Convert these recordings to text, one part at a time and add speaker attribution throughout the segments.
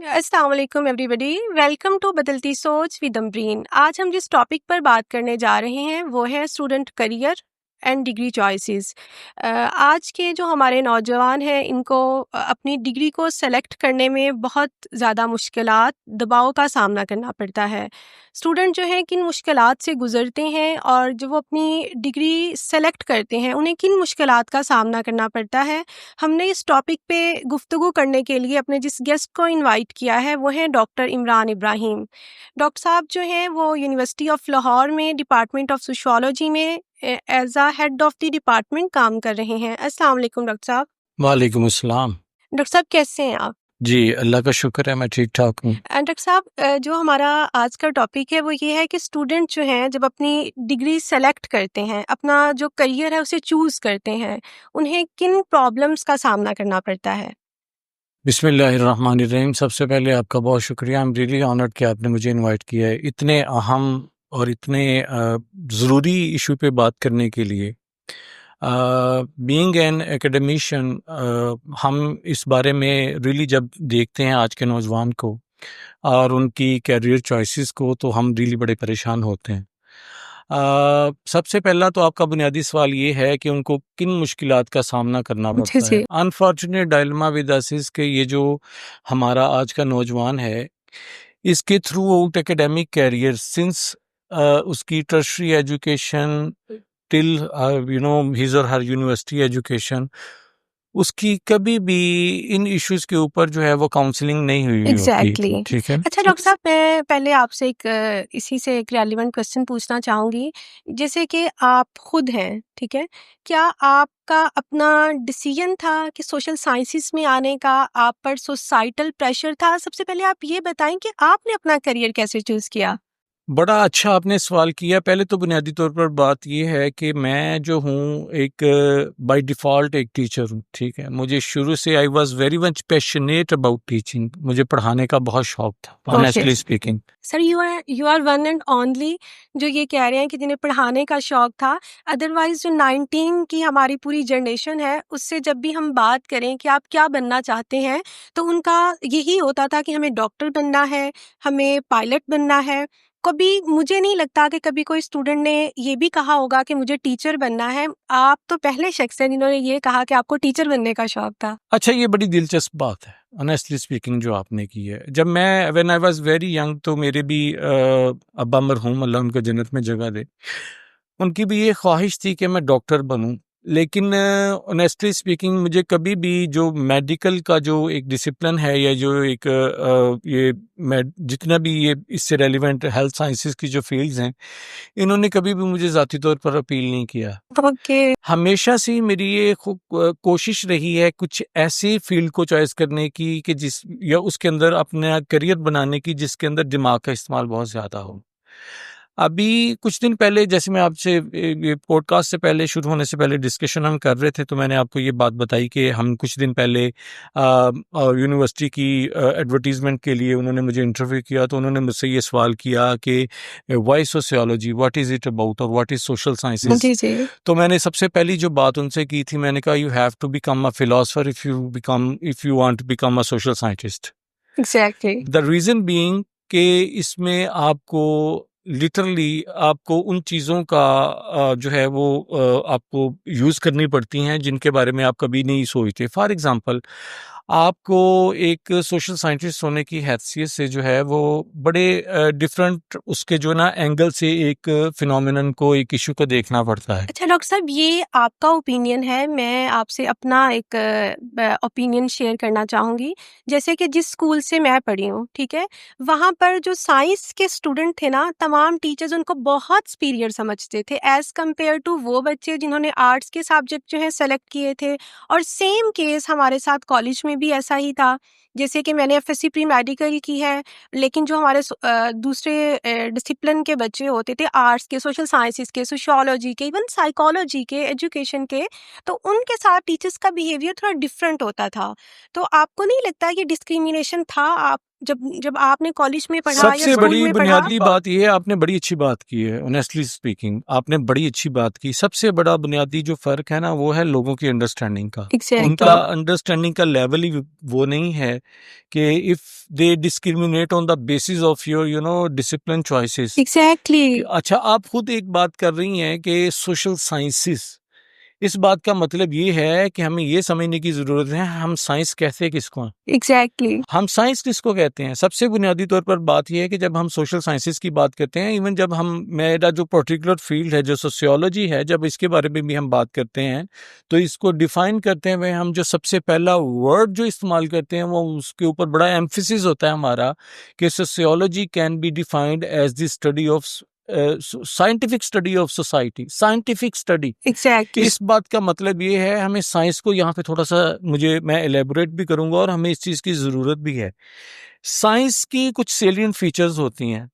Speaker 1: अस्सलाम वालेकुम everybody, welcome to बदलती सोच विद अमरीन। आज हम जिस टॉपिक पर बात करने जा रहे हैं वो है student career and degree choices. आज के जो हमारे नौजवान हैं इनको अपनी डिग्री को सेलेक्ट करने में बहुत ज़्यादा मुश्किलात दबाव का सामना करना पड़ता है। स्टूडेंट जो हैं किन मुश्किलात से गुज़रते हैं और जब वो अपनी डिग्री सेलेक्ट करते हैं उन्हें किन मुश्किलात का सामना करना पड़ता है, हमने इस टॉपिक पे गुफ्तगू करने के लिए अपने जिस गेस्ट को इनवाइट किया है वो हैं डॉक्टर इमरान इब्राहिम। डॉक्टर साहब जो हैं वो यूनिवर्सिटी ऑफ लाहौर में डिपार्टमेंट ऑफ सोशियोलॉजी में as a head of the department काम कर रहे हैं। अस्सलाम वालेकुम डॉक्टर साहब।
Speaker 2: वालेकुम अस्सलाम।
Speaker 1: डॉक्टर साहब कैसे हैं आप?
Speaker 2: जी, अल्लाह का शुक्र है, मैं ठीक ठाक हूँ।
Speaker 1: डॉक्टर साहब, जो हमारा आज का टॉपिक है वो ये है कि स्टूडेंट जो हैं जब अपनी डिग्री सेलेक्ट करते हैं, अपना जो करियर है उसे चूज़ करते हैं, उन्हें किन प्रॉब्लम्स का सामना करना पड़ता है?
Speaker 2: बिस्मिल्लाहिर्रहमानिर्रहीम। सबसे पहले आपका बहुत शुक्रिया। आई एम रियली ऑनर्ड कि आपने मुझे इनवाइट किया है इतने अहम और इतने ज़रूरी इशू पे बात करने के लिए। बीइंग एन एकेडमिशियन, हम इस बारे में रियली जब देखते हैं आज के नौजवान को और उनकी कैरियर चॉइसेस को, तो हम रियली बड़े परेशान होते हैं। सबसे पहला तो आपका बुनियादी सवाल ये है कि उनको किन मुश्किलात का सामना करना
Speaker 1: जी,
Speaker 2: पड़ता है।
Speaker 1: जी।
Speaker 2: Unfortunate dilemma with us is के ये जो हमारा आज का नौजवान है, इसके throughout academic career since उसकी टर्शरी एजुकेशन टिल हिज और हर यूनिवर्सिटी एजुकेशन, उसकी कभी भी इन इश्यूज के ऊपर जो है वो काउंसलिंग नहीं हुई होती।
Speaker 1: एग्जैक्टली।
Speaker 2: ठीक है।
Speaker 1: अच्छा डॉक्टर साहब, मैं पहले आपसे इसी से एक रेलिवेंट क्वेश्चन पूछना चाहूँगी। जैसे कि आप खुद हैं, ठीक है? क्या आपका अपना डिसीजन था कि सोशल साइंसेस में आने का, आप पर सोसाइटल प्रेशर था? सबसे पहले आप ये बताएं कि आपने अपना करियर कैसे चूज़ किया?
Speaker 2: बड़ा अच्छा आपने सवाल किया। पहले तो बुनियादी तौर पर बात ये है कि मैं जो हूँ एक बाय डिफ़ॉल्ट एक टीचर हूँ, ठीक है? मुझे शुरू से I was very much passionate about teaching. मुझे पढ़ाने का बहुत शौक था,
Speaker 1: okay.
Speaker 2: Honestly speaking.
Speaker 1: Sir, you are one and only जो ये कह रहे हैं कि जिन्हें पढ़ाने का शौक था। अदरवाइज जो 19 की हमारी पूरी जनरेशन है उससे जब भी हम बात करें कि आप क्या बनना चाहते हैं तो उनका यही होता था कि हमें डॉक्टर बनना है, हमें पायलट बनना है। कभी मुझे नहीं लगता कि कभी कोई स्टूडेंट ने ये भी कहा होगा कि मुझे टीचर बनना है। आप तो पहले शख्स हैं जिन्होंने ये कहा कि आपको टीचर बनने का शौक था।
Speaker 2: अच्छा, ये बड़ी दिलचस्प बात है, ऑनेस्टली स्पीकिंग, जो आपने की है। जब मैं when I was very young, तो मेरे भी अब्बा मरहूम, अल्लाह उनको जन्नत में जगह दे, उनकी भी ये ख्वाहिश थी कि मैं डॉक्टर बनूं। लेकिन ऑनेस्टली स्पीकिंग मुझे कभी भी जो मेडिकल का जो एक डिसिप्लिन है, या जो एक ये मैं जितना भी ये इससे रेलिवेंट हेल्थ साइंसेस की जो फील्ड्स हैं, इन्होंने कभी भी मुझे ज़ाती तौर पर अपील नहीं किया।
Speaker 1: ओके।
Speaker 2: हमेशा से ही मेरी ये कोशिश रही है कुछ ऐसी फील्ड को चॉइस करने की कि जिस या उसके अंदर अपना करियर बनाने की जिसके अंदर दिमाग का इस्तेमाल बहुत ज़्यादा हो। अभी कुछ दिन पहले, जैसे मैं आपसे ये पॉडकास्ट से पहले शुरू होने से पहले डिस्कशन हम कर रहे थे, तो मैंने आपको ये बात बताई कि हम कुछ दिन पहले यूनिवर्सिटी की एडवर्टीजमेंट के लिए उन्होंने मुझे इंटरव्यू किया। तो उन्होंने मुझसे ये सवाल किया कि why sociology, what is it about, और व्हाट इज़ सोशल साइंसेज।
Speaker 1: जी, जी।
Speaker 2: तो मैंने सबसे पहली जो बात उनसे की थी, मैंने कहा, you have to become a philosopher if you want to become a social scientist.
Speaker 1: Exactly.
Speaker 2: The reason being कि इसमें आपको लिटरली आपको उन चीज़ों का जो है वो आपको यूज़ करनी पड़ती हैं जिनके बारे में आप कभी नहीं सोचते। फॉर एग्ज़ाम्पल, आपको एक सोशल साइंटिस्ट होने की हैसियत से जो है वो बड़े डिफरेंट उसके जो ना एंगल से एक फिनोमेनन को, एक इशू को देखना पड़ता है।
Speaker 1: अच्छा डॉक्टर साहब, ये आपका ओपिनियन है, मैं आपसे अपना एक ओपिनियन शेयर करना चाहूँगी। जैसे कि जिस स्कूल से मैं पढ़ी हूँ, ठीक है, वहाँ पर जो साइंस के स्टूडेंट थे ना, तमाम टीचर्स उनको बहुत सुपीरियर समझते थे एज़ कम्पेयर टू वो बच्चे जिन्होंने आर्ट्स के सब्जेक्ट जो है सेलेक्ट किए थे। और सेम केस हमारे साथ कॉलेज में भी ऐसा ही था। जैसे कि मैंने एफएससी प्री मेडिकल की है, लेकिन जो हमारे दूसरे डिसिप्लिन के बच्चे होते थे, आर्ट्स के, सोशल साइंसेस के, सोशियोलॉजी के, इवन साइकोलॉजी के, एजुकेशन के, तो उनके साथ टीचर्स का बिहेवियर थोड़ा डिफरेंट होता था। तो आपको नहीं लगता कि डिस्क्रिमिनेशन था? आप जब आपने कॉलेज में पढ़ा या
Speaker 2: सबसे
Speaker 1: स्कूल
Speaker 2: बड़ी
Speaker 1: में पढ़ा?
Speaker 2: बुनियादी बात ये है, आपने बड़ी अच्छी बात की है, ऑनेस्टली स्पीकिंग आपने बड़ी अच्छी बात की। सबसे बड़ा बुनियादी जो फ़र्क है ना, वो है लोगों की अंडरस्टैंडिंग का।
Speaker 1: एग्जैक्टली
Speaker 2: उनका अंडरस्टैंडिंग का लेवल ही वो नहीं है कि if they discriminate on the basis of your discipline choices.
Speaker 1: Exactly
Speaker 2: अच्छा, आप खुद एक बात कर रही हैं कि सोशल साइंसेस, इस बात का मतलब ये है कि हमें ये समझने की ज़रूरत है, हम साइंस कहते किसको हैं?
Speaker 1: एग्जैक्टली
Speaker 2: हम साइंस किसको कहते हैं? सबसे बुनियादी तौर पर बात ये है कि जब हम सोशल साइंसेस की बात करते हैं, इवन जब हम मेरा जो पर्टिकुलर फील्ड है, जो सोशियोलॉजी है, जब इसके बारे में भी हम बात करते हैं, तो इसको डिफाइन करते हुए हम जो सबसे पहला वर्ड जो इस्तेमाल करते हैं, वो उसके ऊपर बड़ा एम्फेसिस होता है हमारा कि sociology can be defined as the study of scientific study of society, scientific study.
Speaker 1: Exactly
Speaker 2: इस बात का मतलब ये है, हमें साइंस को यहाँ पे थोड़ा सा मैं एलेबोरेट भी करूंगा और हमें इस चीज़ की ज़रूरत भी है। साइंस की कुछ सेलिएंट फीचर्स होती हैं।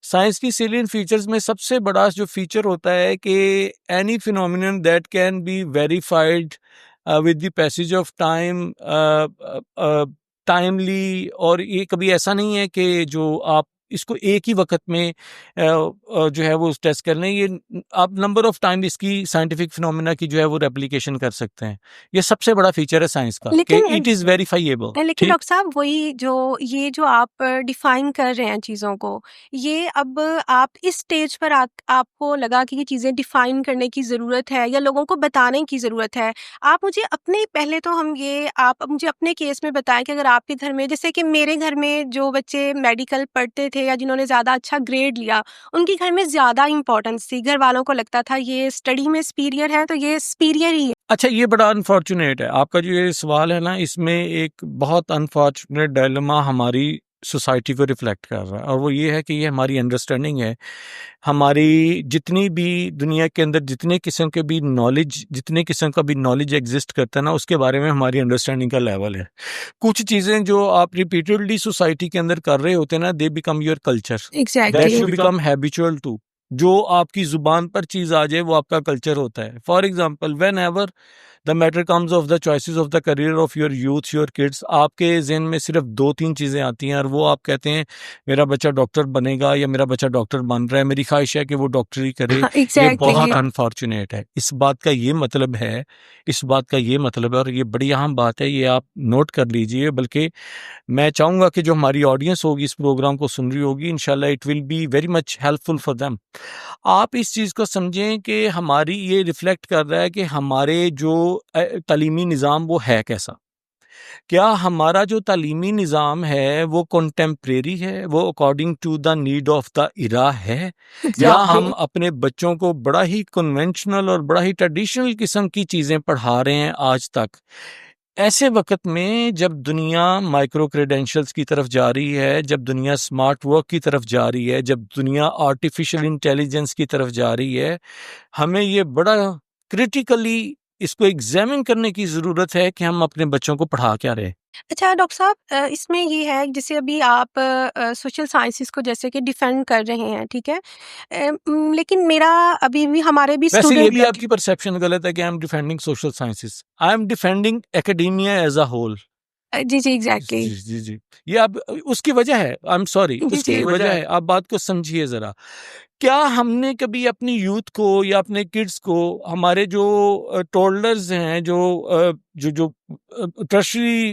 Speaker 2: साइंस की सेलिएंट फीचर्स में सबसे बड़ा जो फीचर होता है कि any phenomenon that can be verified with the passage of time, timely, और ये कभी ऐसा नहीं है कि जो आप इसको एक ही वक्त में जो है वो टेस्ट कर लें। ये आप नंबर ऑफ टाइम इसकी साइंटिफिक फिनोमिना की जो है वो रेप्लिकेशन कर सकते हैं। ये सबसे बड़ा फीचर है साइंस का कि
Speaker 1: लेकिन
Speaker 2: इट इज़ वेरीफाइएबल।
Speaker 1: लेकिन
Speaker 2: ठीक।
Speaker 1: डॉक्टर साहब वही ये जो आप डिफाइन कर रहे हैं चीज़ों को, ये अब आप इस स्टेज पर आपको लगा कि ये चीज़ें डिफाइन करने की ज़रूरत है या लोगों को बताने की ज़रूरत है। आप मुझे अपने पहले तो हम ये आप अब मुझे अपने केस में बताएं कि अगर आपके घर में, जैसे कि मेरे घर में जो बच्चे मेडिकल पढ़ते थे या जिन्होंने ज़्यादा अच्छा ग्रेड लिया, उनके घर में ज़्यादा इंपॉर्टेंस थी। घर वालों को लगता था ये स्टडी में सुपीरियर है तो ये सुपीरियर ही है।
Speaker 2: अच्छा, ये बड़ा अनफॉर्चुनेट है आपका जो ये सवाल है ना, इसमें एक बहुत अनफॉर्चुनेट डायलेमा हमारी सोसाइटी को रिफ्लेक्ट कर रहा है, और वो ये है कि ये हमारी अंडरस्टैंडिंग है। हमारी जितनी भी दुनिया के अंदर जितने किस्म का भी नॉलेज एग्जिस्ट करता है ना, उसके बारे में हमारी अंडरस्टैंडिंग का लेवल है। कुछ चीज़ें जो आप रिपीटेडली सोसाइटी के अंदर कर रहे होते हैं ना, they become your culture, that
Speaker 1: exactly
Speaker 2: should become habitual too. जो आपकी जुबान पर चीज़ आ जाए वो आपका कल्चर होता है। For example, when ever the matter comes of the choices of the career of your youth, your kids, आपके जहन में सिर्फ 2-3 चीज़ें आती हैं और वो आप कहते हैं मेरा बच्चा डॉक्टर बनेगा या मेरा बच्चा डॉक्टर बन रहा है, मेरी ख्वाहिश है कि वो डॉक्टरी करे।
Speaker 1: हाँ
Speaker 2: ये
Speaker 1: एग्जैक्टली
Speaker 2: बहुत अनफॉर्चुनेट है। इस बात का ये मतलब है, और ये बड़ी अहम बात है, ये आप नोट कर लीजिए। बल्कि मैं चाहूँगा कि जो हमारी ऑडियंस होगी इस प्रोग्राम को सुन रही होगी, इंशाल्लाह it will be very much helpful for them. आप इस चीज़ को समझें कि हमारी ये रिफ्लेक्ट कर रहा है कि हमारे जो तालीमी निज़ाम वो है कैसा। क्या हमारा जो तालीमी निज़ाम है वो कंटेम्परेरी है, वो according to the need of the era है, या हम अपने बच्चों को बड़ा ही कन्वेंशनल और बड़ा ही ट्रेडिशनल किस्म की चीज़ें पढ़ा रहे हैं आज तक। ऐसे वक़्त में जब दुनिया माइक्रो क्रेडेंशियल्स की तरफ जा रही है, जब दुनिया स्मार्ट वर्क की तरफ जा रही है, जब दुनिया आर्टिफिशियल इंटेलिजेंस की तरफ जा रही है, हमें ये बड़ा क्रिटिकली इसको एग्जामिन करने की ज़रूरत है कि हम अपने बच्चों को पढ़ा क्या रहे हैं।
Speaker 1: अच्छा डॉक्टर साहब, इसमें ये है जैसे अभी आप सोशल साइंसेस को जैसे कि डिफेंड कर रहे हैं, ठीक है, लेकिन मेरा अभी भी हमारे भी
Speaker 2: वैसे ये भी
Speaker 1: स्टूडेंट।
Speaker 2: आपकी परसेप्शन गलत है कि I am defending social sciences, I am defending academia as a whole.
Speaker 1: जी जी एग्जैक्टली
Speaker 2: जी, जी, जी। ये आप उसकी वजह है, आई एम सॉरी,
Speaker 1: जी
Speaker 2: उसकी
Speaker 1: जी
Speaker 2: वजह है, आप बात को समझिए ज़रा। क्या हमने कभी अपनी यूथ को या अपने किड्स को, हमारे जो टोडलर्स हैं, जो टर्शरी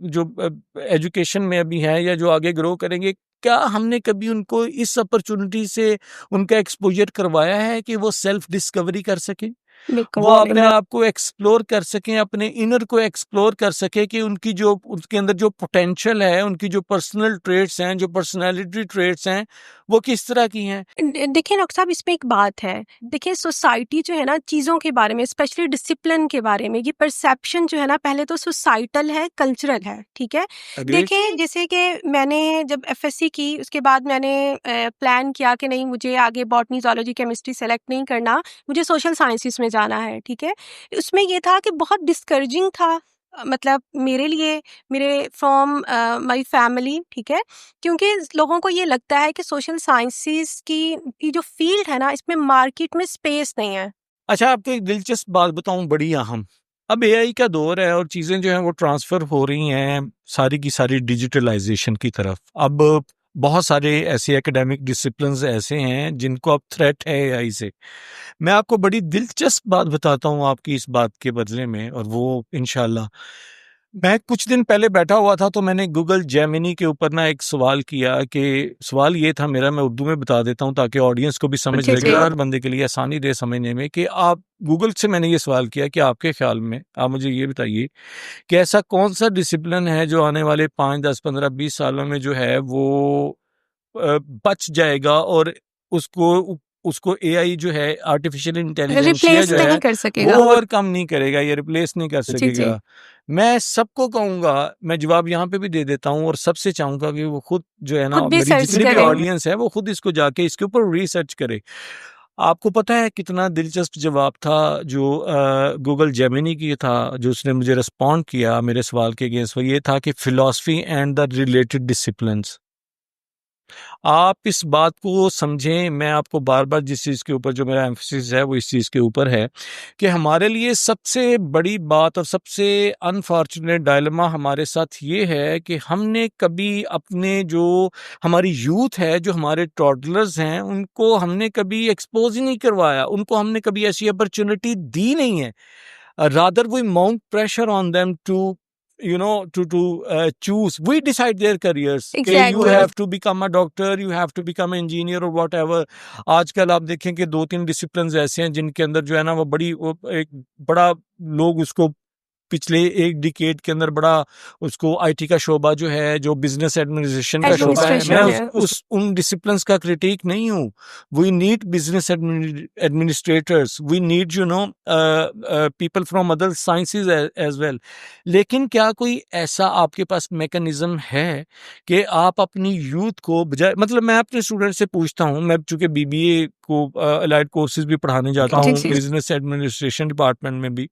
Speaker 2: जो एजुकेशन में अभी हैं या जो आगे ग्रो करेंगे, क्या हमने कभी उनको इस अपॉर्चुनिटी से उनका एक्सपोज़र करवाया है कि वो सेल्फ डिस्कवरी कर सकें?
Speaker 1: बिल्कुल
Speaker 2: वो अपने आप को एक्सप्लोर कर सकें, अपने इनर को एक्सप्लोर कर सकें कि उनकी जो उनके अंदर जो पोटेंशियल है, उनकी जो पर्सनल ट्रेट्स हैं, जो पर्सनैलिटी ट्रेट्स हैं, वो किस तरह की हैं?
Speaker 1: देखिए डॉक्टर साहब, इसमें एक बात है। देखिए सोसाइटी जो है ना, चीज़ों के बारे में स्पेशली डिसिप्लिन के बारे में, ये परसेप्शन जो है ना, पहले तो सोसाइटल है, कल्चरल है, ठीक है।
Speaker 2: अग्रीड?
Speaker 1: देखिए जैसे कि मैंने जब एफएससी की, उसके बाद मैंने प्लान किया कि नहीं, मुझे आगे बॉटनी जूलॉजी केमिस्ट्री सेलेक्ट नहीं करना, मुझे सोशल साइंसेस में जाना है, ठीक है। उसमें ये था कि बहुत डिस्करेजिंग था, मतलब मेरे लिए, मेरे फ्रॉम माय फैमिली, ठीक है, क्योंकि लोगों को ये लगता है कि सोशल साइंसेस की जो फील्ड है ना, इसमें मार्केट में स्पेस नहीं है।
Speaker 2: अच्छा, आपको एक दिलचस्प बात बताऊँ, बड़ी अहम। अब एआई का दौर है और चीज़ें जो हैं वो ट्रांसफ़र हो रही हैं सारी की सारी डिजिटलाइजेशन की तरफ। अब बहुत सारे ऐसे एकेडमिक डिसिप्लिन्स ऐसे हैं जिनको अब थ्रेट है एआई से। मैं आपको बड़ी दिलचस्प बात बताता हूँ आपकी इस बात के बदले में, और वो इंशाल्लाह, मैं कुछ दिन पहले बैठा हुआ था तो मैंने गूगल जेमिनी के ऊपर ना एक सवाल किया कि सवाल ये था मेरा, मैं उर्दू में बता देता हूँ ताकि ऑडियंस को भी समझ
Speaker 1: जी,
Speaker 2: लगे
Speaker 1: जी।
Speaker 2: और हर बंदे के लिए आसानी रहे समझने में, कि आप गूगल से मैंने ये सवाल किया कि आपके ख्याल में आप मुझे ये बताइए कि ऐसा कौन-सा डिसिप्लिन है जो आने वाले 5, 10, 15, 20 सालों में जो है वो बच जाएगा और उसको उसको एआई जो है, आर्टिफिशियल इंटेलिजेंशिया
Speaker 1: रिप्लेस
Speaker 2: जो है,
Speaker 1: नहीं कर
Speaker 2: वो
Speaker 1: सकेगा।
Speaker 2: ओवरकम नहीं करेगा या रिप्लेस नहीं कर
Speaker 1: जी, जी।
Speaker 2: सकेगा। मैं सबको कहूँगा, मैं जवाब यहाँ पे भी दे देता हूँ और सबसे चाहूँगा कि वो खुद जो है ना,
Speaker 1: खुद भी
Speaker 2: मेरी
Speaker 1: सर्च
Speaker 2: जितनी भी
Speaker 1: करें।
Speaker 2: ऑडियंस है वो खुद इसको जाके इसके ऊपर रिसर्च करे। आपको पता है कितना दिलचस्प जवाब था जो गूगल जेमिनी की था, जो उसने मुझे रिस्पॉन्ड किया मेरे सवाल के अगेंस्ट, वो ये था कि philosophy and the related disciplines. आप इस बात को समझें, मैं आपको बार-बार जिस चीज़ के ऊपर जो मेरा एम्फसिस है वो इस चीज़ के ऊपर है कि हमारे लिए सबसे बड़ी बात और सबसे अनफॉर्चुनेट डायलेमा हमारे साथ ये है कि हमने कभी अपने जो हमारी यूथ है, जो हमारे टॉडलर्स हैं, उनको हमने कभी एक्सपोज़ ही नहीं करवाया, उनको हमने कभी ऐसी अपॉर्च्युनिटी दी नहीं है। Rather we mount pressure on them to, to choose. We decide their careers कि you
Speaker 1: exactly.
Speaker 2: have to become a doctor, you have to become an engineer or whatever. आजकल आप देखें कि 2-3 डिसिप्लिन्स ऐसे हैं जिनके अंदर जो है ना वो एक बड़ा लोग उसको पिछले 1 डिकेड के अंदर बड़ा उसको आईटी का शोबा जो है, जो बिज़नेस एडमिनिस्ट्रेशन का शोबा है, मैं
Speaker 1: एडमिनिस्ट्रेशन है।
Speaker 2: उस उन डिसिप्लिन्स का क्रिटिक नहीं हूँ। We need business administrators, we need people from other sciences as well. लेकिन क्या कोई ऐसा आपके पास मैकेनिज़्म है कि आप अपनी यूथ को बजाय, मतलब मैं अपने स्टूडेंट से पूछता हूँ, मैं चूँकि बीबीए को अलाइड कोर्सेज़ भी पढ़ाने जाता
Speaker 1: जी,
Speaker 2: हूँ,
Speaker 1: जी।
Speaker 2: बिज़नेस एडमिनिस्ट्रेशन डिपार्टमेंट में भी।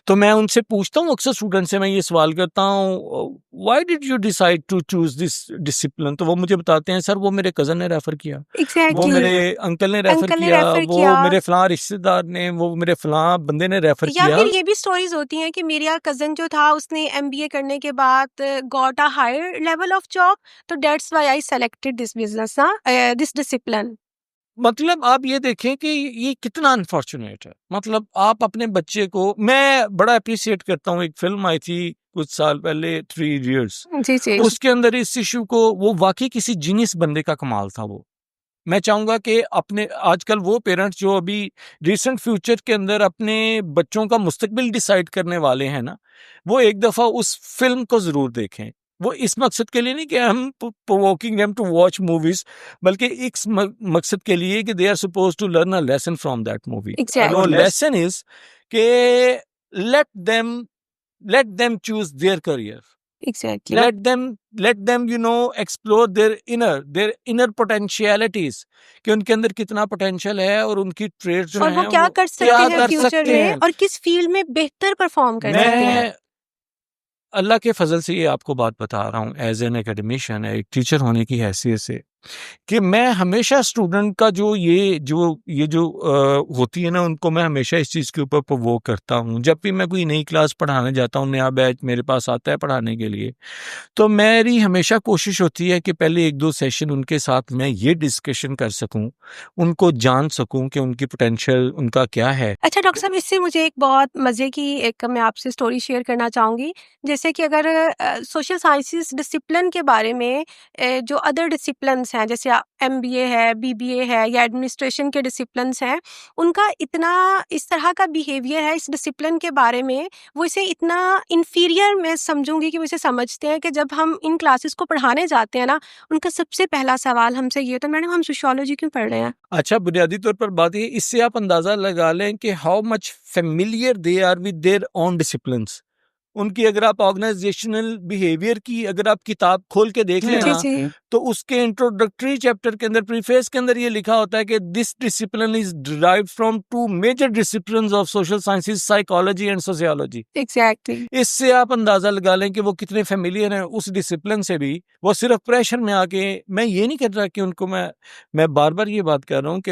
Speaker 2: तो मैं उनसे पूछता हूँ, अक्सर स्टूडेंट से मैं ये सवाल करता हूँ, why did you decide to choose this discipline? तो वो मुझे बताते हैं, सर वो मेरे कज़न ने रेफ़र किया, वो
Speaker 1: एग्ज़ैक्टली।
Speaker 2: मेरे अंकल ने रेफ़र
Speaker 1: अंकल ने
Speaker 2: किया,
Speaker 1: रेफ़र
Speaker 2: वो
Speaker 1: किया।
Speaker 2: मेरे फलाँ रिश्तेदार ने, वो मेरे फलाँ बंदे ने रेफ़र
Speaker 1: या
Speaker 2: किया।
Speaker 1: फिर ये भी स्टोरीज़ होती हैं कि मेरा कज़न जो था उसने एमबीए करने के बाद got a higher level of job, तो that's why I selected this business this discipline.
Speaker 2: मतलब आप ये देखें कि ये कितना अनफॉर्चुनेट है। मतलब आप अपने बच्चे को, मैं बड़ा एप्रिशिएट करता हूँ, एक फ़िल्म आई थी कुछ साल पहले, थ्री इडियट्स,
Speaker 1: जी, जी।
Speaker 2: उसके अंदर इस इश्यू को, वो वाक़ई किसी जीनियस बंदे का कमाल था वो। मैं चाहूँगा कि अपने आजकल वो पेरेंट्स जो अभी रिसेंट फ्यूचर के अंदर अपने बच्चों का मुस्तकबिल डिसाइड करने वाले हैं ना, वो एक दफ़ा उस फ़िल्म को ज़रूर देखें। वो इस मकसद के लिए नहीं कि हम provoking them to watch movies, बल्कि इस मकसद के लिए कि they are supposed to learn a lesson from that movie. And वो
Speaker 1: एग्ज़ैक्टली।
Speaker 2: लेसन इज़ कि let them let them choose their career.
Speaker 1: Exactly.
Speaker 2: let them explore their inner potentialities, कि उनके अंदर कितना पोटेंशियल है और उनकी ट्रेड्स जो
Speaker 1: और वो
Speaker 2: हैं
Speaker 1: क्या
Speaker 2: वो
Speaker 1: कर सकते
Speaker 2: क्या
Speaker 1: हैं
Speaker 2: कर
Speaker 1: फ्यूचर
Speaker 2: सकते
Speaker 1: में
Speaker 2: हैं।
Speaker 1: और किस फील्ड में बेहतर परफ़ॉर्म कर सकते हैं।
Speaker 2: मैं अल्लाह के फजल से ये आपको बात बता रहा हूँ एज एन एकेडमिशियन, एक टीचर होने की हैसियत से, कि मैं हमेशा स्टूडेंट का जो होती है ना, उनको मैं हमेशा इस चीज़ के ऊपर प्रोवोक करता हूँ। जब भी मैं कोई नई क्लास पढ़ाने जाता हूँ, नया बैच मेरे पास आता है पढ़ाने के लिए, तो मेरी हमेशा कोशिश होती है कि पहले 1-2 सेशन उनके साथ मैं ये डिस्कशन कर सकूँ, उनको जान सकूँ कि उनकी पोटेंशियल उनका क्या है।
Speaker 1: अच्छा डॉक्टर साहब, इससे मुझे एक बहुत मज़े की एक मैं आपसे स्टोरी शेयर करना चाहूँगी। जैसे कि अगर सोशल साइंसेस डिसिप्लिन के बारे में जो अदर डिसिप्लिन्स हैं, जैसे एमबीए है, बीबीए है या एडमिनिस्ट्रेशन के डिसिप्लिन्स हैं, उनका इतना इस तरह का बिहेवियर है इस डिसिप्लिन के बारे में, वो इसे इतना इन्फीरियर मैं समझूँगी कि वो इसे समझते हैं कि जब हम इन क्लासेस को पढ़ाने जाते हैं ना, उनका सबसे पहला सवाल हमसे ये होता है, मैडम हम सोशियोलॉजी क्यों पढ़ रहे हैं?
Speaker 2: अच्छा, बुनियादी तौर पर बात ये, इससे आप अंदाज़ा लगा लें कि how much familiar they are with their own disciplines. उनकी अगर आप ऑर्गेनाइजेशनल बिहेवियर की अगर आप किताब खोल के देख
Speaker 1: जी
Speaker 2: लेना,
Speaker 1: जी
Speaker 2: तो उसके इंट्रोडक्टरी चैप्टर के अंदर प्रीफेस के अंदर ये लिखा होता है कि this discipline is derived from two major disciplines of social sciences, psychology and sociology.
Speaker 1: Exactly.
Speaker 2: इससे आप अंदाजा लगा लें कि वो कितने फेमिलियर हैं उस डिसिप्लिन से भी। वो सिर्फ प्रेशर में आके, मैं ये नहीं कर रहा कि उनको मैं बार बार ये बात कर रहा हूँ कि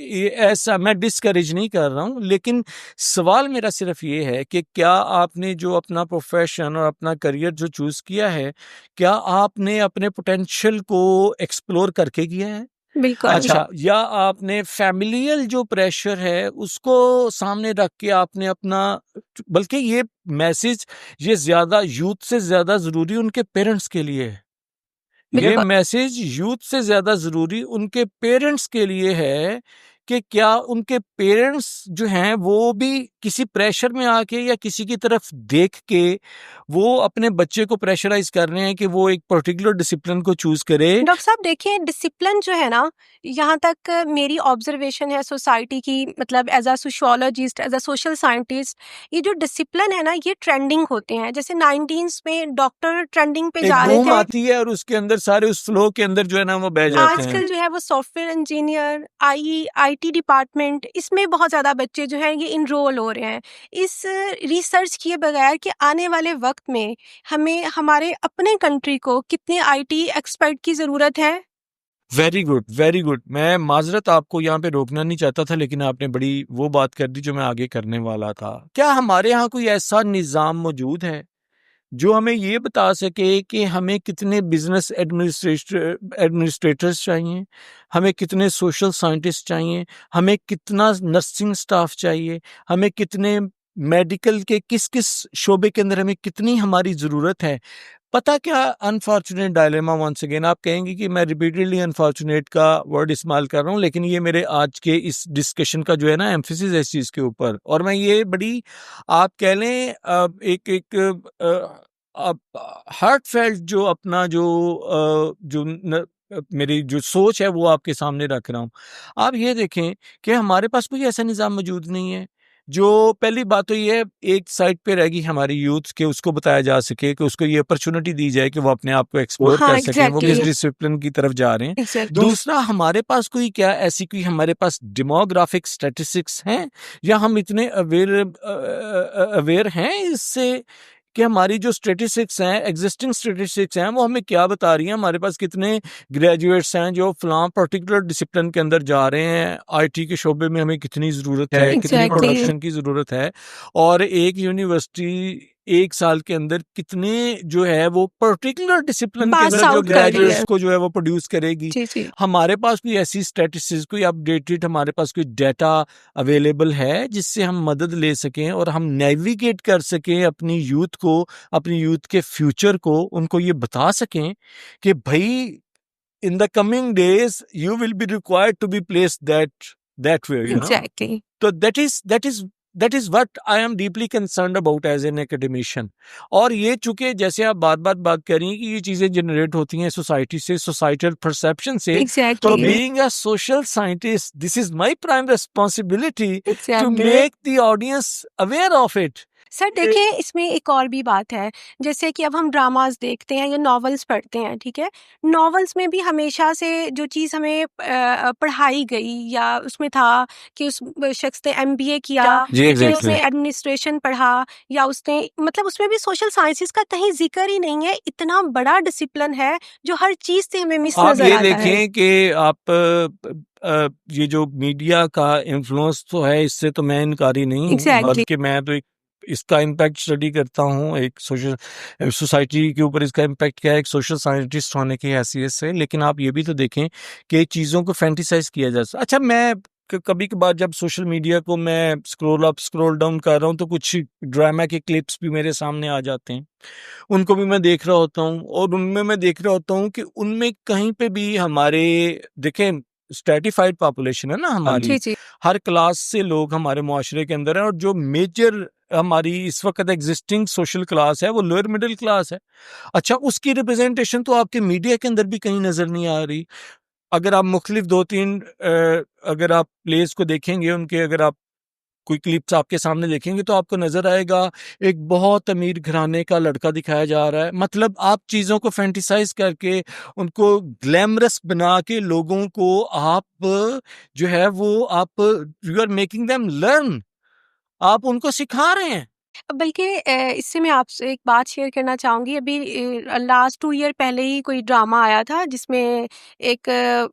Speaker 2: ये ऐसा मैं डिस्करेज नहीं कर रहा हूँ, लेकिन सवाल मेरा सिर्फ ये है कि क्या आपने जो अपना प्रोफेशन और अपना करियर जो चूज किया है, क्या आपने अपने पोटेंशियल को एक्सप्लोर करके किया है?
Speaker 1: बिल्कुल।
Speaker 2: अच्छा, या आपने फैमिलियल जो प्रेशर है उसको सामने रख के आपने अपना, बल्कि ये मैसेज ये ज्यादा यूथ से ज्यादा जरूरी उनके पेरेंट्स के लिए है। ये
Speaker 1: बिल्कुल।
Speaker 2: मैसेज यूथ से ज्यादा जरूरी उनके पेरेंट्स के लिए है कि क्या उनके पेरेंट्स जो हैं वो भी किसी प्रेशर में आके या किसी की तरफ देख के वो अपने बच्चे को प्रेशराइज कर रहे हैं कि वो एक पर्टिकुलर डिसिप्लिन को चूज करे।
Speaker 1: डॉक्टर साहब देखिए, डिसिप्लिन जो है ना, यहाँ तक मेरी ऑब्जर्वेशन है सोसाइटी की, मतलब as a sociologist, as a social scientist, ये जो डिसिप्लिन है ना, ये ट्रेंडिंग होते हैं। जैसे 19s में डॉक्टर ट्रेंडिंग पे
Speaker 2: एक
Speaker 1: जा रहे
Speaker 2: बूम
Speaker 1: थे,
Speaker 2: आती है और उसके अंदर सारे उस फ्लो के अंदर जो है ना वो बह जाते हैं।
Speaker 1: आजकल जो है वो सॉफ्टवेयर इंजीनियर, आईटी डिपार्टमेंट, इसमें बहुत ज़्यादा बच्चे जो हैं ये इनरोल हो रहे हैं। इस रिसर्च किए बगैर कि आने वाले वक्त में हमें हमारे अपने कंट्री को कितने आईटी एक्सपर्ट की ज़रूरत है।
Speaker 2: Very good, very good. मैं माजरत आपको यहाँ पे रोकना नहीं चाहता था, लेकिन आपने बड़ी वो बात कर दी जो मैं आगे करने वाला था। क्या हमारे यहाँ कोई ऐसा निज़ाम मौजूद है जो हमें ये बता सके कि हमें कितने बिजनेस एडमिनिस्ट्रेटर्स चाहिए, हमें कितने सोशल साइंटिस्ट चाहिए, हमें कितना नर्सिंग स्टाफ चाहिए, हमें कितने मेडिकल के किस किस शोबे के अंदर हमें कितनी हमारी ज़रूरत है? पता क्या अनफॉर्चुनेट डायलेमा, वंस अगेन आप कहेंगे कि मैं रिपीटेडली अनफॉर्चुनेट का वर्ड इस्तेमाल कर रहा हूँ, लेकिन ये मेरे आज के इस डिस्कशन का जो है ना एम्फेसिस है इस चीज़ के ऊपर, और मैं ये बड़ी आप कह लें एक एक हार्टफेल्ट जो अपना मेरी जो सोच है वो आपके सामने रख रहा हूँ। आप ये देखें कि हमारे पास कोई ऐसा निज़ाम मौजूद नहीं है। जो पहली बात तो ये है, एक साइड पे रहेगी हमारी यूथ के, उसको बताया जा सके कि उसको ये अपॉर्चुनिटी दी जाए कि वो अपने आप को एक्सप्लोर
Speaker 1: हाँ
Speaker 2: कर सकें, वो किस
Speaker 1: एग्जैक्टली
Speaker 2: डिसिप्लिन की तरफ जा रहे हैं।
Speaker 1: एग्जैक्टली।
Speaker 2: दूसरा, हमारे पास कोई क्या ऐसी कोई हमारे पास डेमोग्राफिक स्टैटिस्टिक्स हैं, या हम इतने अवेयर हैं इससे कि हमारी जो स्टेटिस्टिक्स हैं, एग्जिस्टिंग स्टेटिस्टिक्स हैं, वो हमें क्या बता रही हैं, हमारे पास कितने ग्रेजुएट्स हैं जो फलां पर्टिकुलर डिसिप्लिन के अंदर जा रहे हैं, आईटी के शोबे में हमें कितनी ज़रूरत है, कितनी
Speaker 1: एग्जैक्टली
Speaker 2: प्रोडक्शन की ज़रूरत है, और एक यूनिवर्सिटी एक साल के अंदर कितने जो है वो पर्टिकुलर डिसिप्लिन के
Speaker 1: पास
Speaker 2: अंदर जो
Speaker 1: आउट कर रही
Speaker 2: ग्रेजुएट्स
Speaker 1: है।
Speaker 2: को जो है वो प्रोड्यूस करेगी।
Speaker 1: जी जी
Speaker 2: हमारे पास कोई ऐसी स्टैटिस्टिक्स, कोई अपडेटेड हमारे पास कोई डाटा अवेलेबल है जिससे हम मदद ले सकें और हम नेविगेट कर सकें अपनी यूथ को, अपनी यूथ के फ्यूचर को, उनको ये बता सकें कि भाई in the coming days you will be required to be place that way,
Speaker 1: exactly.
Speaker 2: तो that is what I am deeply concerned about as an academician. और ये चूंकि जैसे आप बात कर रही हैं कि ये चीजें जनरेट होती हैं सोसाइटी से, सोसाइटल परसेप्शन से, तो
Speaker 1: exactly
Speaker 2: being a social scientist this is my prime responsibility to
Speaker 1: exactly.
Speaker 2: Make the audience aware of it.
Speaker 1: Sir देखिए, इसमें एक और भी बात है। जैसे कि अब हम ड्रामास देखते हैं या नॉवेल्स पढ़ते हैं, ठीक है, नॉवेल्स में भी हमेशा से जो चीज़ हमें पढ़ाई गई या उसमें था कि उस शख्स ने एमबीए किया,
Speaker 2: जी
Speaker 1: फिर
Speaker 2: एग्जैक्टली।
Speaker 1: उसने एडमिनिस्ट्रेशन पढ़ा, या उसने, मतलब उसमें भी सोशल साइंसेस का कहीं जिक्र ही नहीं है। इतना बड़ा डिसिप्लिन है जो हर चीज़ से हमें मिस
Speaker 2: आप
Speaker 1: नजर
Speaker 2: ये
Speaker 1: आता है।
Speaker 2: देखें कि आप ये जो मीडिया का इन्फ्लुएंस तो है, इससे तो मैं इनकारी नहीं हूँ,
Speaker 1: एग्जैक्टली
Speaker 2: बल्कि मैं तो इसका इम्पैक्ट स्टडी करता हूँ एक सोशल सोसाइटी के ऊपर, इसका इम्पैक्ट क्या है एक सोशल साइंटिस्ट होने की हैसियत से। लेकिन आप ये भी तो देखें कि चीज़ों को फैंटिसाइज किया जा सकता। अच्छा, मैं कभी कभार जब सोशल मीडिया को मैं स्क्रॉल अप स्क्रॉल डाउन कर रहा हूँ तो कुछ ड्रामा के क्लिप्स भी मेरे सामने आ जाते हैं, उनको भी मैं देख रहा होता हूँ, और उनमें मैं देख रहा होता हूँ कि उनमें कहीं पे भी हमारे, देखें स्ट्रेटिफाइड पॉपुलेशन है ना हमारी,
Speaker 1: जी जी
Speaker 2: हर क्लास से लोग हमारे मुआशरे के अंदर हैं, और जो मेजर हमारी इस वक्त एग्जिस्टिंग सोशल क्लास है वो लोअर मिडिल क्लास है। अच्छा, उसकी रिप्रेजेंटेशन तो आपके मीडिया के अंदर भी कहीं नजर नहीं आ रही। अगर आप मुख्तलिफ दो तीन अगर आप प्लेस को देखेंगे उनके, अगर आप कोई क्लिप्स आपके सामने देखेंगे तो आपको नजर आएगा एक बहुत अमीर घराने का लड़का दिखाया जा रहा है। मतलब आप चीजों को फैंटिसाइज करके उनको ग्लैमरस बना के लोगों को आप जो है वो आप you are making them learn, आप उनको सिखा रहे हैं।
Speaker 1: बल्कि इससे मैं आपसे एक बात शेयर करना चाहूँगी। अभी लास्ट 2 ईयर पहले ही कोई ड्रामा आया था जिसमें एक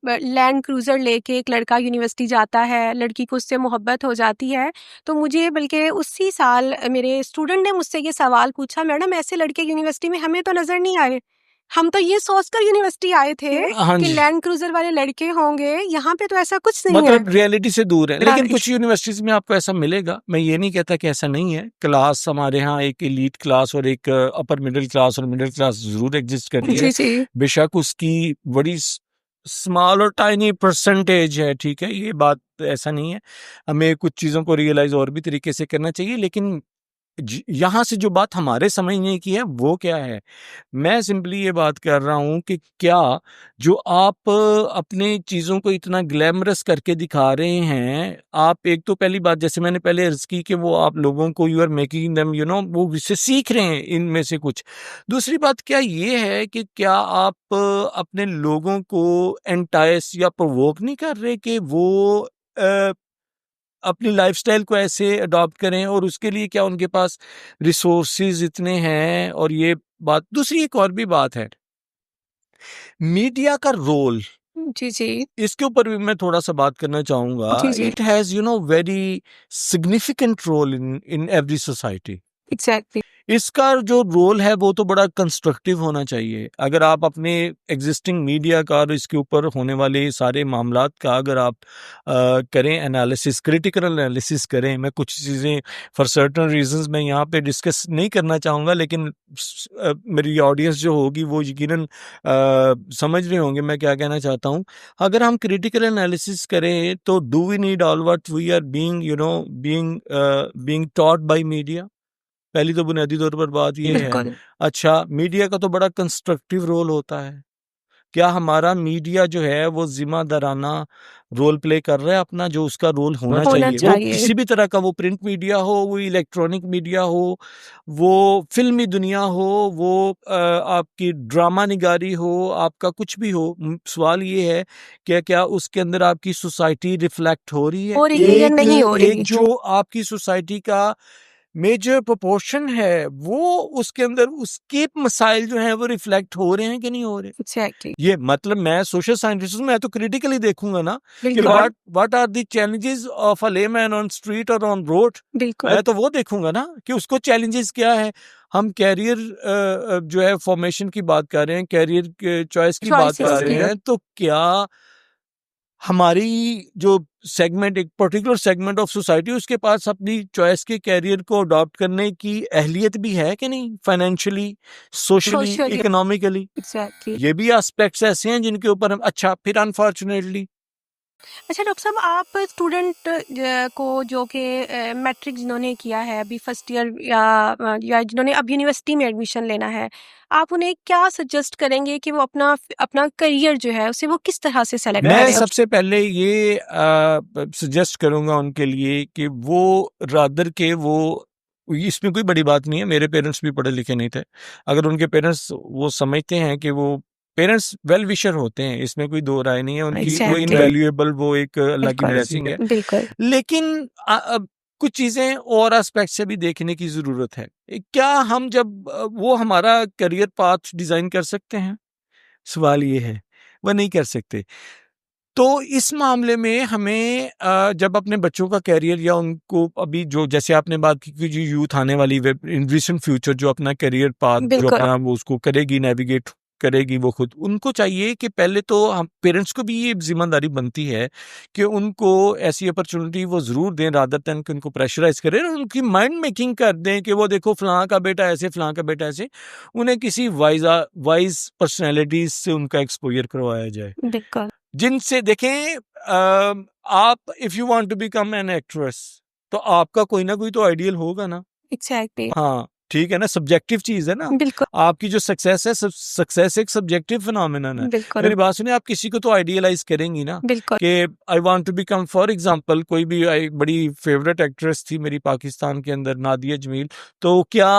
Speaker 1: लैंड क्रूज़र लेके एक लड़का यूनिवर्सिटी जाता है, लड़की को उससे मोहब्बत हो जाती है। तो मुझे बल्कि उसी साल मेरे स्टूडेंट ने मुझसे ये सवाल पूछा, मैडम ऐसे लड़के यूनिवर्सिटी में हमें तो नज़र नहीं आए। हम तो ये सोचकर यूनिवर्सिटी आए थे
Speaker 2: हाँ
Speaker 1: कि
Speaker 2: जी,
Speaker 1: लैंड क्रूज़र वाले लड़के होंगे, यहाँ पे तो ऐसा कुछ नहीं है।
Speaker 2: मतलब रियलिटी से दूर है। लेकिन
Speaker 1: राइट।
Speaker 2: कुछ यूनिवर्सिटीज में आपको ऐसा मिलेगा, मैं ये नहीं कहता कि ऐसा नहीं है। क्लास हमारे यहाँ एक एलीट क्लास और एक अपर मिडिल क्लास और मिडिल क्लास जरूर एग्जिस्ट करती
Speaker 1: जी,
Speaker 2: है।
Speaker 1: जी।
Speaker 2: बेशक उसकी बड़ी स्मॉल और टाइनी परसेंटेज है, ठीक है, ये बात ऐसा नहीं है। हमें कुछ चीजों को रियलाइज और भी तरीके से करना चाहिए। लेकिन यहाँ से जो बात हमारे समझने की है वो क्या है, मैं सिंपली ये बात कर रहा हूँ कि क्या जो आप अपने चीज़ों को इतना ग्लैमरस करके दिखा रहे हैं, आप एक तो पहली बात जैसे मैंने पहले अर्ज की कि वो आप लोगों को you are making them you know वो इससे सीख रहे हैं इनमें से कुछ। दूसरी बात क्या ये है कि क्या आप अपने लोगों को एंटाइस या प्रोवोक नहीं कर रहे कि वो अपनी लाइफस्टाइल को ऐसे अडॉप्ट करें, और उसके लिए क्या उनके पास रिसोर्सेज इतने हैं। और ये बात दूसरी एक और भी बात है, मीडिया का रोल,
Speaker 1: जी, जी।
Speaker 2: इसके ऊपर भी मैं थोड़ा सा बात करना चाहूंगा।
Speaker 1: जी, जी।
Speaker 2: It has very significant role in in every society.
Speaker 1: Exactly.
Speaker 2: इसका जो रोल है वो तो बड़ा कंस्ट्रक्टिव होना चाहिए। अगर आप अपने एग्जिस्टिंग मीडिया का और इसके ऊपर होने वाले सारे मामलात का अगर आप करें एनालिसिस, क्रिटिकल एनालिसिस करें, मैं कुछ चीज़ें फॉर सर्टन रीजंस मैं यहाँ पे डिस्कस नहीं करना चाहूँगा, लेकिन मेरी ऑडियंस जो होगी वो यकीनन समझ रहे होंगे मैं क्या कहना चाहता हूँ। अगर हम क्रिटिकल एनालिसिस करें तो do we need all what we are being being taught by media? पहली तो बुनियादी तौर पर बात ये है।
Speaker 1: बिल्कुल।
Speaker 2: अच्छा, मीडिया का तो बड़ा कंस्ट्रक्टिव रोल होता है। क्या हमारा मीडिया जो है वो ज़िम्मेदाराना रोल प्ले कर रहा है अपना, जो उसका रोल होना
Speaker 1: होना
Speaker 2: चाहिए? वो
Speaker 1: चाहिए।
Speaker 2: किसी भी तरह का, वो प्रिंट मीडिया हो, वो इलेक्ट्रॉनिक मीडिया हो, वो फ़िल्मी दुनिया हो, वो आपकी ड्रामा निगारी हो, आपका कुछ भी हो। सवाल ये है कि क्या उसके अंदर आपकी सोसाइटी रिफ्लेक्ट हो रही है?
Speaker 1: हो रही है या नहीं हो
Speaker 2: एक
Speaker 1: रही?
Speaker 2: जो आपकी सोसाइटी का मेजर प्रोपोर्शन है, वो उसके अंदर उसके मसाइल जो हैं वो रिफ्लेक्ट हो रहे हैं कि नहीं हो रहे?
Speaker 1: एग्ज़ैक्टली।
Speaker 2: ये मतलब मैं सोशल साइंटिस्ट हूँ, मैं तो क्रिटिकली देखूंगा ना कि
Speaker 1: बिल्कुल।
Speaker 2: What are the challenges of a layman on street और ऑन रोड।
Speaker 1: बिल्कुल।
Speaker 2: मैं तो वो देखूंगा ना कि उसको चैलेंजेस क्या है। हम कैरियर जो है फॉर्मेशन की बात कर रहे हैं, कैरियर चॉइस की बात
Speaker 1: चॉइसेस
Speaker 2: कर रहे
Speaker 1: की।
Speaker 2: हैं, तो क्या हमारी जो सेगमेंट, एक पर्टिकुलर सेगमेंट ऑफ सोसाइटी, उसके पास अपनी चॉइस के कैरियर को अडॉप्ट करने की अहलियत भी है कि नहीं, financially, socially,
Speaker 1: socially.
Speaker 2: Economically?
Speaker 1: Exactly.
Speaker 2: ये भी एस्पेक्ट्स ऐसे हैं जिनके ऊपर हम अच्छा फिर अनफॉर्चुनेटली
Speaker 1: अच्छा डॉक्टर साहब, आप स्टूडेंट को जो कि मैट्रिक जिन्होंने किया है अभी फर्स्ट ईयर या जिन्होंने अब यूनिवर्सिटी में एडमिशन लेना है, आप उन्हें क्या सजेस्ट करेंगे कि वो अपना अपना करियर जो है उसे वो किस तरह से सेलेक्ट
Speaker 2: मैं
Speaker 1: करें?
Speaker 2: सबसे पहले ये सजेस्ट करूंगा उनके लिए कि वो रादर के वो, इसमें कोई बड़ी बात नहीं है, मेरे पेरेंट्स भी पढ़े लिखे नहीं थे। अगर उनके पेरेंट्स वो समझते हैं कि वो पेरेंट्स वेल विशर होते हैं, इसमें कोई दो राय नहीं है उनकी, वो
Speaker 1: एग्जैक्टली।
Speaker 2: इनवैल्यूएबल, वो एक अल्लाह की
Speaker 1: बिल्कुल।
Speaker 2: ब्लेसिंग है।
Speaker 1: बिल्कुल।
Speaker 2: लेकिन अब कुछ चीजें और एस्पेक्ट से भी देखने की जरूरत है। क्या हम जब वो हमारा करियर पाथ डिजाइन कर सकते हैं? सवाल ये है, वो नहीं कर सकते। तो इस मामले में हमें जब अपने बच्चों का करियर या उनको अभी जो जैसे आपने बात की कि जो यूथ आने वाली इन रिसेंट फ्यूचर जो अपना करियर पाथ जो
Speaker 1: बिल्कुल।
Speaker 2: अपना वो उसको करेगी, नेविगेट करेगी, वो खुद, उनको चाहिए कि पहले तो हम पेरेंट्स को भी ये जिम्मेदारी बनती है कि उनको ऐसी अपॉर्चुनिटी वो जरूर दें, रादर देन कि उनको प्रेशराइज करें और उनकी माइंड मेकिंग कर दें कि वो देखो फलां का बेटा ऐसे, फलां का बेटा ऐसे। उन्हें किसी वाइज पर्सनैलिटीज से उनका एक्सपोजर करवाया जाए,
Speaker 1: बिल्कुल।
Speaker 2: जिनसे देखें आप if you want to become an actress, तो आपका कोई ना कोई तो आइडियल होगा ना।
Speaker 1: एग्जैक्टली।
Speaker 2: हाँ, ठीक है ना, सब्जेक्टिव चीज है ना।
Speaker 1: बिल्कुल
Speaker 2: आपकी जो सक्सेस है, सक्सेस एक सब्जेक्टिव फिनोमिनन है।
Speaker 1: बिल्कुल
Speaker 2: मेरी बात सुनिए, आप किसी को तो आइडियलाइज करेंगी ना
Speaker 1: बिल्कुल।
Speaker 2: कि I want to become, for example कोई भी एक बड़ी फेवरेट एक्ट्रेस थी मेरी पाकिस्तान के अंदर, नादिया जमील, तो क्या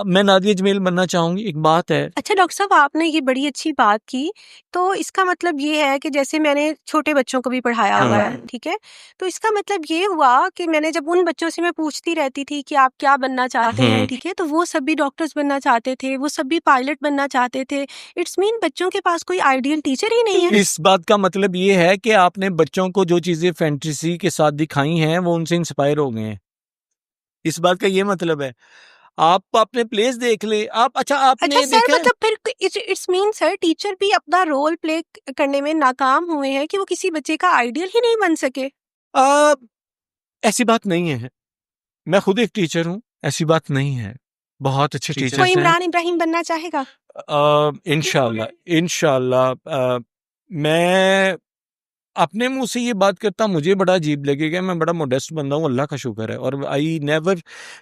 Speaker 2: मैं नादिया जमील बनना चाहूंगी? एक बात है।
Speaker 1: अच्छा डॉक्टर साहब, आपने ये बड़ी अच्छी बात की। तो इसका मतलब ये है कि जैसे मैंने छोटे बच्चों को भी पढ़ाया हुआ है, ठीक है? तो इसका मतलब ये हुआ कि मैंने जब उन बच्चों से मैं पूछती रहती थी कि आप क्या बनना चाहते हैं, ठीक है? तो वो सभी डॉक्टर्स बनना चाहते थे, वो सभी पायलट बनना चाहते थे। इट्स मीन बच्चों के पास कोई आइडियल टीचर ही नहीं है।
Speaker 2: इस बात का मतलब ये है कि आपने बच्चों को जो चीजें फैंटेसी के साथ दिखाई हैं वो उनसे इंस्पायर हो गए हैं। इस बात का ये मतलब है। आप अपने प्लेस देख ले आप। अच्छा,
Speaker 1: अच्छा
Speaker 2: आपने
Speaker 1: सर,
Speaker 2: देखा
Speaker 1: मतलब फिर इट्स मीन सर टीचर भी अपना रोल प्ले करने में नाकाम हुए हैं कि वो किसी बच्चे का आइडियल ही नहीं बन सके।
Speaker 2: आ, ऐसी बात नहीं है। मैं खुद एक टीचर हूँ, ऐसी बात नहीं है। बहुत अच्छे
Speaker 1: कोई
Speaker 2: टीचर्स हैं।
Speaker 1: इमरान इब्राहिम बनना चाहेगा?
Speaker 2: इंशाल्लाह इंशाल्लाह। मैं अपने मुंह से ये बात करता, मुझे बड़ा अजीब लगेगा, मैं बड़ा मोडेस्ट बंदा हूँ, अल्लाह का शुक्र है। और आई नेवर,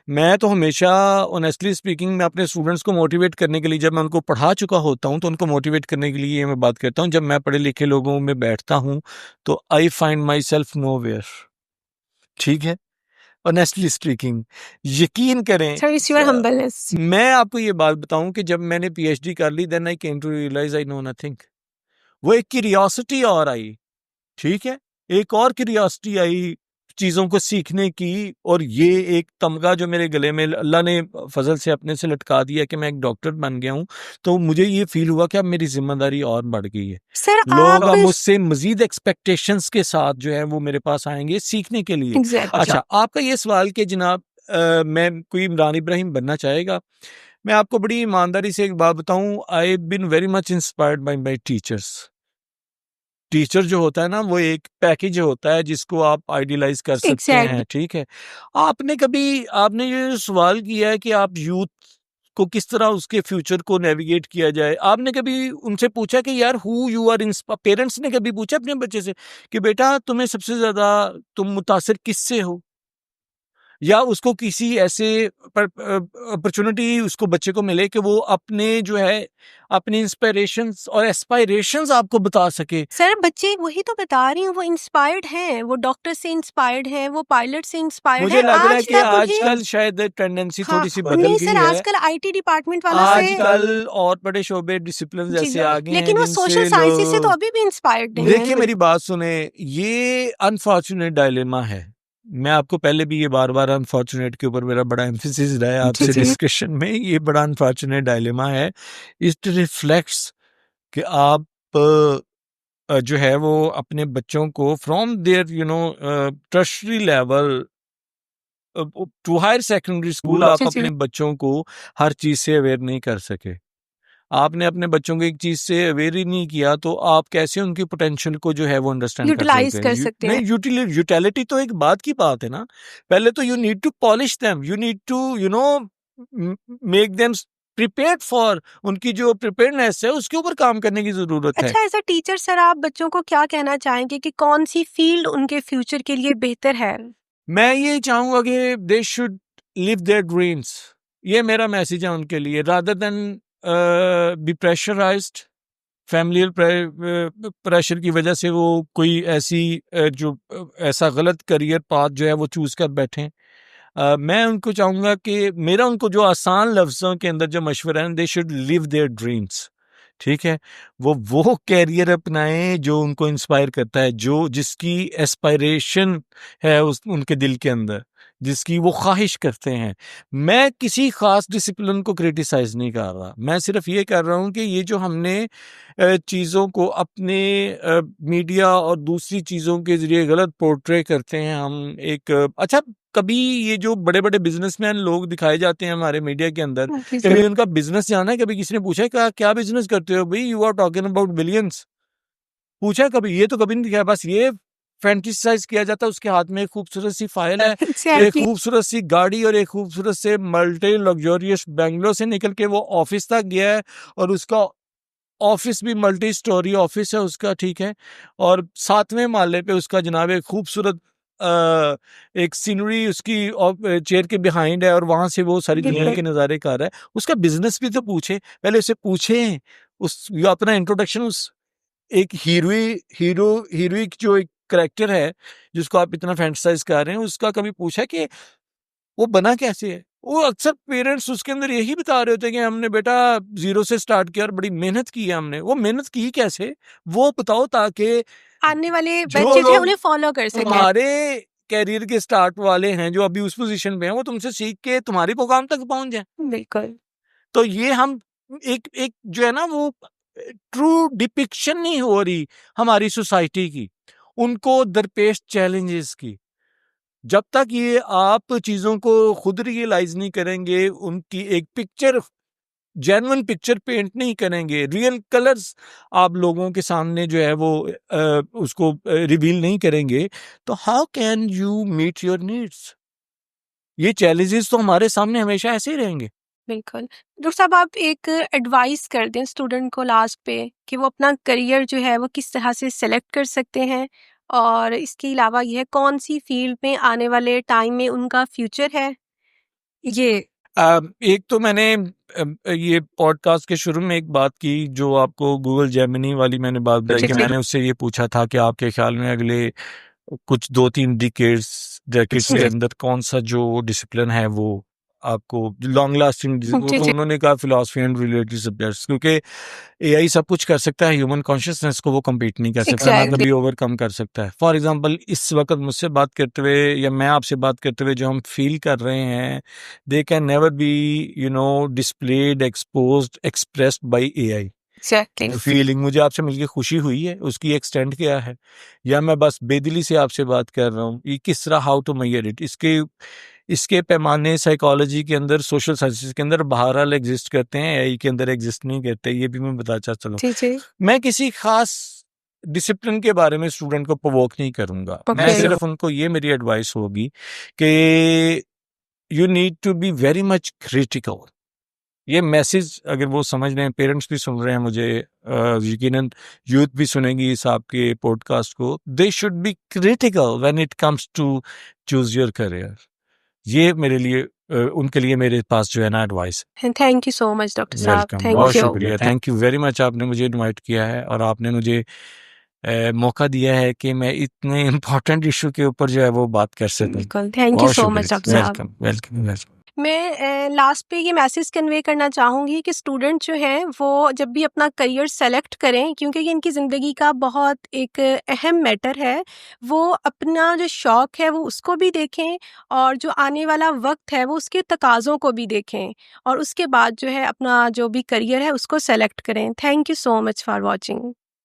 Speaker 2: मैं तो हमेशा ऑनेस्टली स्पीकिंग, मैं अपने स्टूडेंट्स को मोटिवेट करने के लिए, जब मैं उनको पढ़ा चुका होता हूँ तो उनको मोटिवेट करने के लिए ये मैं बात करता हूँ। जब मैं पढ़े लिखे लोगों में बैठता हूँ तो I find myself nowhere. ठीक है, ऑनेस्टली स्पीकिंग, यकीन करें।
Speaker 1: Sir it's your humbleness.
Speaker 2: मैं आपको ये बात बताऊं कि जब मैंने पीएचडी कर ली, then I came to realise I know nothing. वो एक क्यूरियोसिटी और आई, ठीक है, एक और क्यूरियोसिटी आई चीजों को सीखने की। और ये एक तमगा जो मेरे गले में अल्लाह ने फजल से अपने से लटका दिया कि मैं एक डॉक्टर बन गया हूं, तो मुझे ये फील हुआ कि अब मेरी जिम्मेदारी और बढ़ गई है।
Speaker 1: सर
Speaker 2: लोग
Speaker 1: आप
Speaker 2: अब मुझसे मजीद एक्सपेक्टेशंस के साथ जो है वो मेरे पास आएंगे सीखने के लिए।
Speaker 1: एग्जैक्टली
Speaker 2: अच्छा, आपका ये सवाल कि जनाब मैं कोई इमरान इब्राहिम बनना चाहेगा, मैं आपको बड़ी ईमानदारी से एक बात बताऊं, I been very much inspired by my teachers. Teacher जो होता है ना, वो एक पैकेज होता है जिसको आप आइडियलाइज कर सकते
Speaker 1: एग्जैक्टली।
Speaker 2: हैं, ठीक है। आपने ये सवाल किया है कि आप यूथ को किस तरह उसके फ्यूचर को नेविगेट किया जाए, आपने कभी उनसे पूछा कि यार who you are inspire? Parents ने कभी पूछा अपने बच्चे से कि बेटा तुम्हें सबसे ज्यादा तुम मुतासिर किससे हो? या उसको किसी ऐसे अपॉर्चुनिटी उसको बच्चे को मिले कि वो अपने जो है अपनी इंस्पिरेशंस और एस्पायरेशंस आपको बता सके।
Speaker 1: सर बच्चे वही तो बता रही हूँ, वो इंस्पायर्ड हैं, वो डॉक्टर से इंस्पायर्ड हैं, वो पायलट से इंस्पायर्ड
Speaker 2: मुझे
Speaker 1: है।
Speaker 2: लग रहा है
Speaker 1: आज
Speaker 2: कि
Speaker 1: तक उन्हें
Speaker 2: आजकल शायद टेंडेंसी
Speaker 1: हाँ
Speaker 2: थोड़ी सी बदल
Speaker 1: नहीं
Speaker 2: गई
Speaker 1: सर,
Speaker 2: है।
Speaker 1: आजकल आईटी डिपार्टमेंट वालों से
Speaker 2: आजकल और बड़े शोबे डिसिप्लिन
Speaker 1: जी
Speaker 2: ऐसे
Speaker 1: जी,
Speaker 2: आ गए हैं
Speaker 1: लेकिन वो सोशल
Speaker 2: जिनसे
Speaker 1: साइंसेज से तो
Speaker 2: लोग,
Speaker 1: अभी भी इंस्पायर्ड नहीं
Speaker 2: देखिए
Speaker 1: है।
Speaker 2: मेरी बात सुने, ये अनफॉर्चुनेट डायलेमा है। मैं आपको पहले भी ये बार बार अनफॉर्चुनेट के ऊपर मेरा बड़ा एम्फेसिस रहा है
Speaker 1: जी
Speaker 2: आपसे
Speaker 1: जी
Speaker 2: डिस्कशन में। ये बड़ा अनफॉर्चुनेट डायलेमा है। इट रिफ्लेक्ट्स कि आप जो है वो अपने बच्चों को from their tertiary level to higher secondary school आप
Speaker 1: जी जी,
Speaker 2: अपने बच्चों को हर चीज से अवेयर नहीं कर सके। आपने अपने बच्चों को एक चीज से अवेयर ही नहीं किया तो आप कैसे उनकी पोटेंशियल को जो है वो अंडरस्टैंड कर
Speaker 1: यूटिलाइज
Speaker 2: सकते हैं?
Speaker 1: कर सकते हैं।
Speaker 2: नहीं, यूटिलिटी तो एक बात की बात है ना। पहले तो you need to polish them, you need to make them prepared for, उनकी जो प्रिपेयर्डनेस है उसके ऊपर काम करने की जरूरत है।
Speaker 1: अच्छा एज अ टीचर सर, आप बच्चों को क्या कहना चाहेंगे कि कौन सी फील्ड उनके फ्यूचर के लिए बेहतर है?
Speaker 2: मैं ये चाहूंगा कि they should live their dreams. ये मेरा मैसेज है उनके लिए, rather than be pressurised. Familial pressure की वजह से वो कोई ऐसा गलत करियर पाथ जो है वो चूज कर बैठे। मैं उनको चाहूंगा कि मेरा उनको जो आसान लफ्जों के अंदर जो मशवरा है, दे शुड लिव देयर ड्रीम्स। ठीक है, वो कैरियर अपनाएं जो उनको इंस्पायर करता है, जो जिसकी एस्पायरेशन है उनके दिल के अंदर, जिसकी वो ख्वाहिश करते हैं। मैं किसी खास डिसिप्लिन को क्रिटिसाइज नहीं कर रहा, मैं सिर्फ ये कर रहा हूँ कि ये जो हमने चीज़ों को अपने मीडिया और दूसरी चीज़ों के जरिए गलत पोर्ट्रे करते हैं। हम एक अच्छा, कभी ये जो बड़े बड़े बिजनेसमैन लोग दिखाए जाते हैं हमारे मीडिया के अंदर,
Speaker 1: जी
Speaker 2: कभी उनका बिजनेस जाना है? कभी किसी ने पूछा है क्या बिजनेस करते हो भाई? You are talking about billions, पूछा है कभी? ये तो कभी नहीं दिखाया। बस ये फैंटिसाइज किया जाता है, उसके हाथ में एक खूबसूरत सी फाइल है, एक
Speaker 1: एग्जैक्टली।
Speaker 2: खूबसूरत सी गाड़ी और एक खूबसूरत से मल्टी लग्जोरियस बेंगलोर से निकल के वो ऑफिस तक गया है, और उसका ऑफिस भी मल्टी स्टोरी ऑफिस है उसका, ठीक है, और 7वें माले पे उसका जनाब एक खूबसूरत एक सीनरी उसकी चेयर के बिहाइंड है और वहां से वो सारी दुनिया के नज़ारे कर रहा है, उसका बिजनेस भी तो पूछे, पहले उसे पूछे उस अपना इंट्रोडक्शन उस एक हीरोइक जो एक करेक्टर है जिसको आप इतना फैंटेसाइज कर रहे हैं, उसका कभी पूछा कि वो बना कैसे है? वो अक्सर पेरेंट्स उसके अंदर यही बता रहे होते हैं कि हमने बेटा 0 से स्टार्ट किया और बड़ी मेहनत की है हमने। वो मेहनत की कैसे? वो बताओ, ताकि
Speaker 1: आने वाले बच्चे जो है उन्हें फॉलो कर सकें।
Speaker 2: तुम्हारे कैरियर के स्टार्ट वाले हैं जो अभी उस पोजीशन पे हैं, वो तुमसे सीख के तुम्हारी मुकाम तक पहुंच जाए।
Speaker 1: बिल्कुल।
Speaker 2: तो ये हम एक जो है ना, वो ट्रू डिपिक्शन नहीं हो रही हमारी सोसाइटी की, उनको दरपेश चैलेंजेस की। जब तक ये आप चीजों को खुद रियलाइज नहीं करेंगे, उनकी एक पिक्चर, जेन्युइन पिक्चर पेंट नहीं करेंगे, रियल कलर्स आप लोगों के सामने जो है वो उसको रिवील नहीं करेंगे, तो how can you meet your needs? ये चैलेंजेस तो हमारे सामने हमेशा ऐसे ही रहेंगे।
Speaker 1: बिल्कुल। डॉक्टर साहब, आप एक एडवाइस कर दें स्टूडेंट को लास्ट पे कि वो अपना करियर जो है वो किस तरह से सेलेक्ट कर सकते हैं, और इसके अलावा यह कौन सी फील्ड में आने वाले टाइम में उनका फ्यूचर है? ये
Speaker 2: एक तो मैंने ये पॉडकास्ट के शुरू में एक बात की, जो आपको गूगल जेमिनी वाली मैंने बात बताई कि मैंने उससे ये पूछा था कि आपके ख्याल में अगले कुछ 2-3 डेकेड्स के अंदर कौन सा जो डिसिप्लिन है वो आपको लॉन्ग लास्टिंग, तो उन्होंने कहा फिलॉसफी एंड रिलेटेड सब्जेक्ट्स, क्योंकि एआई सब कुछ कर सकता है, ह्यूमन कॉन्शियसनेस को वो कम्पीट नहीं कर सकता, ना कभी ओवरकम कर सकता है। फॉर एग्जांपल, इस वक्त मुझसे बात करते हुए या मैं आपसे बात करते हुए जो हम फील कर रहे हैं, they can never be displayed, exposed, expressed by AI. Feeling मुझे आपसे मिलकर खुशी हुई है, उसकी एक्सटेंड क्या है, या मैं बस बेदिली से आपसे बात कर रहा हूँ, ये किस तरह, हाउ टू मेजर इट, इसके पैमाने साइकोलॉजी के अंदर, सोशल साइंसेस के अंदर बहरहाल एग्जिस्ट करते हैं, एआई के अंदर एग्जिस्ट नहीं करते, ये भी मैं बताता चलूं। मैं किसी खास डिसिप्लिन के बारे में स्टूडेंट को प्रोवोक नहीं करूंगा, मैं सिर्फ उनको ये मेरी एडवाइस होगी कि you need to be very much critical. ये मैसेज अगर वो समझ रहे हैं, पेरेंट्स भी सुन रहे हैं मुझे, यकीनन यूथ भी सुनेंगी इस आपके पॉडकास्ट को, they should be critical when it comes to choose your career. ये मेरे लिए उनके लिए मेरे पास जो है ना एडवाइस है।
Speaker 1: Thank you so much doctor साहब,
Speaker 2: बहुत शुक्रिया, थैंक यू वेरी मच, आपने मुझे इनवाइट किया है और आपने मुझे मौका दिया है कि मैं इतने इम्पोर्टेंट इशू के ऊपर जो है वो बात कर सकूं।
Speaker 1: बिल्कुल, thank you so much doctor साहब।
Speaker 2: वेलकम।
Speaker 1: मैं लास्ट पे ये मैसेज कन्वे करना चाहूँगी कि स्टूडेंट जो हैं वो जब भी अपना करियर सेलेक्ट करें, क्योंकि ये इनकी ज़िंदगी का बहुत एक अहम मैटर है, वो अपना जो शौक़ है वो उसको भी देखें, और जो आने वाला वक्त है वो उसके तकाज़ों को भी देखें, और उसके बाद जो है अपना जो भी करियर है उसको सेलेक्ट करें। Thank you so much for watching.